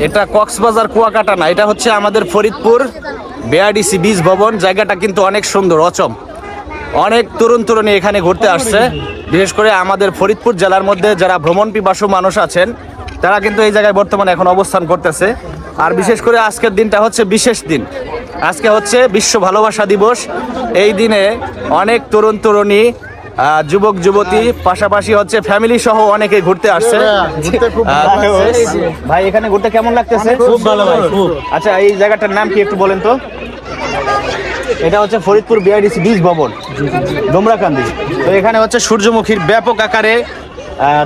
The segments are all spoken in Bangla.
এটা কক্সবাজার কুয়াকাটা না, এটা হচ্ছে আমাদের ফরিদপুর বিআরডিসি বীজ ভবন। জায়গাটা কিন্তু অনেক সুন্দর, অচম। অনেক তরুণ তরুণী এখানে ঘুরতে আসছে। বিশেষ করে আমাদের ফরিদপুর জেলার মধ্যে যারা ভ্রমণ পিপাসু মানুষ আছেন তারা কিন্তু এই জায়গায় বর্তমানে এখন অবস্থান করতেছে। আর বিশেষ করে আজকের দিনটা হচ্ছে বিশেষ দিন। আজকে হচ্ছে বিশ্ব ভালোবাসা দিবস। এই দিনে অনেক তরুণ তরুণী, যুবক যুবতী, পাশাপাশি হচ্ছে ফ্যামিলি সহ অনেকে ঘুরতে আসছে। ভাই এখানে ঘুরতে কেমন লাগতেছে? খুব ভালো ভাই, খুব। আচ্ছা, এই জায়গাটার নাম কি একটু বলেন তো? এটা হচ্ছে ফরিদপুর বিআরডিসি বীজ ভবন, ডোমরাকান্দি। তো এখানে হচ্ছে সূর্যমুখীর ব্যাপক আকারে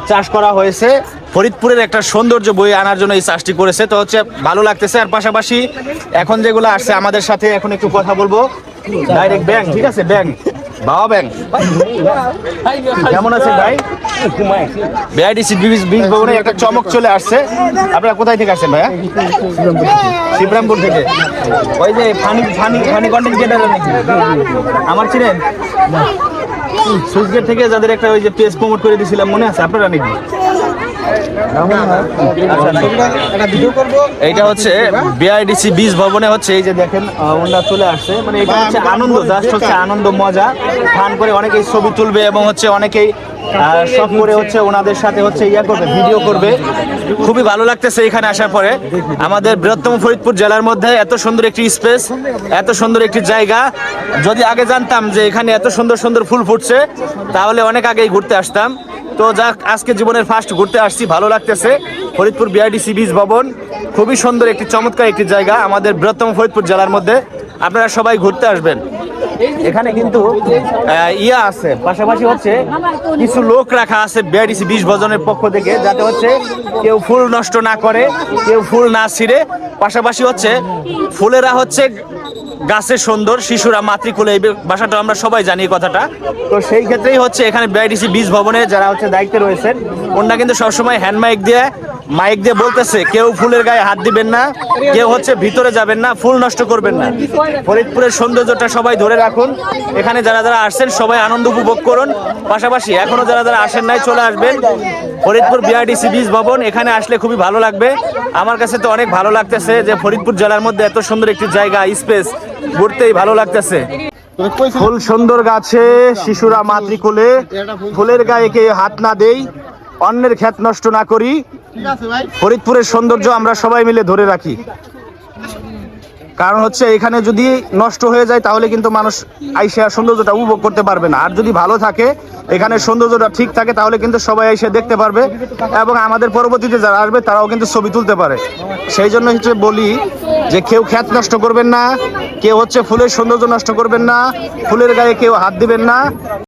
চাষ করা হয়েছে। ফরিদপুরের একটা সৌন্দর্য বয়ে আনার জন্য এই চাষটি করেছে। তো হচ্ছে ভালো লাগতেছে। আর পাশাপাশি এখন যেগুলো আসছে আমাদের সাথে, এখন একটু কথা বলবো। ডাইরেক্ট ব্যাংক, ঠিক আছে? ব্যাংক, বাবা ব্যাংক, কেমন আছে ভাই? বিআরডিসি বীজ ভবনে একটা চমক চলে আসছে। আপনারা কোথায় থেকে আসছেন ভাইয়া? শিবরামপুর থেকে। ওই যে funny funny funny content creator নাকি আমার ছিলেন? সুইচগেট থেকে যাদের একটা ওই যে পেজ প্রমোট করে দিয়েছিলাম, মনে আছে আপনারা নাকি? এইটা হচ্ছে বিআরডিসি বীজ ভবনে হচ্ছে এই যে দেখেন ওনারা চলে আসছে। মানে এটা হচ্ছে আনন্দ, জাস্ট হচ্ছে আনন্দ, মজা ফান করে অনেকেই ছবি তুলবে এবং হচ্ছে অনেকেই সব করে হচ্ছে ওনাদের সাথে হচ্ছে করবে, ভিডিও করবে। খুবই ভালো লাগতেছে এখানে আসার পরে। আমাদের বৃহত্তম ফরিদপুর জেলার মধ্যে এত সুন্দর একটি স্পেস, এত সুন্দর একটি জায়গা। যদি আগে জানতাম যে এখানে এত সুন্দর সুন্দর ফুল ফুটছে তাহলে অনেক আগেই ঘুরতে আসতাম। তো যাক, আজকে জীবনের ফার্স্ট ঘুরতে আসছি, ভালো লাগতেছে। ফরিদপুর বিআরডিসি বীজ ভবন খুবই সুন্দর একটি চমৎকার একটি জায়গা আমাদের বৃহত্তম ফরিদপুর জেলার মধ্যে। আপনারা সবাই ঘুরতে আসবেন। এখানে কিন্তু ইয়া আছে, পাশাপাশি হচ্ছে কিছু লোক রাখা আছে বিআরডিসি বীজ ভবনের পক্ষ থেকে, যাতে হচ্ছে কেউ ফুল নষ্ট না করে, কেউ ফুল না ছিঁড়ে। পাশাপাশি হচ্ছে ফুলেরা হচ্ছে গাছের সুন্দর, শিশুরা মাতৃকুলে, এই ভাষাটা আমরা সবাই জানি কথাটা। তো সেই ক্ষেত্রেই হচ্ছে এখানে বিআরডিসি বীজ ভবনে যারা হচ্ছে দায়িত্বে রয়েছেন ওনারা কিন্তু সবসময় হ্যান্ড মাইক দিয়ে বলতেছে কেউ ফুলের গায়ে হাত দিবেন না, কেউ হচ্ছে ভিতরে যাবেন না, ফুল নষ্ট করবেন না। ফরিদপুরের সৌন্দর্যটা সবাই ধরে রাখুন। এখানে যারা যারা আসছেন সবাই আনন্দ উপভোগ করুন। পাশাপাশি এখনো যারা যারা আসেন নাই চলে আসবেন ফরিদপুর বিআরডিসি বীজ ভবন। এখানে আসলে খুবই ভালো লাগবে। আমার কাছে তো অনেক ভালো লাগতেছে যে ফরিদপুর জেলার মধ্যে এত সুন্দর একটি জায়গা, স্পেস, ঘুরতেই ভালো লাগতেছে। ফুল সুন্দর গাছে, শিশুরা মাতৃকুলে, ফুলের গায়ে কে হাত না দেই, অন্যের ক্ষেত নষ্ট না করি। ফরিদপুরের সৌন্দর্য আমরা সবাই মিলে ধরে রাখি। কারণ হচ্ছে এখানে যদি নষ্ট হয়ে যায় তাহলে কিন্তু মানুষ আইসা সৌন্দর্যটা উপভোগ করতে পারবে না। আর যদি ভালো থাকে, এখানে সৌন্দর্যটা ঠিক থাকে, তাহলে কিন্তু সবাই এসে দেখতে পারবে এবং আমাদের পরবর্তীতে যারা আসবে তারাও কিন্তু ছবি তুলতে পারে। সেই জন্য হচ্ছে বলি যে কেউ ক্ষেত নষ্ট করবেন না, কেউ হচ্ছে ফুলের সৌন্দর্য নষ্ট করবেন না, ফুলের গায়ে কেউ হাত দিবেন না।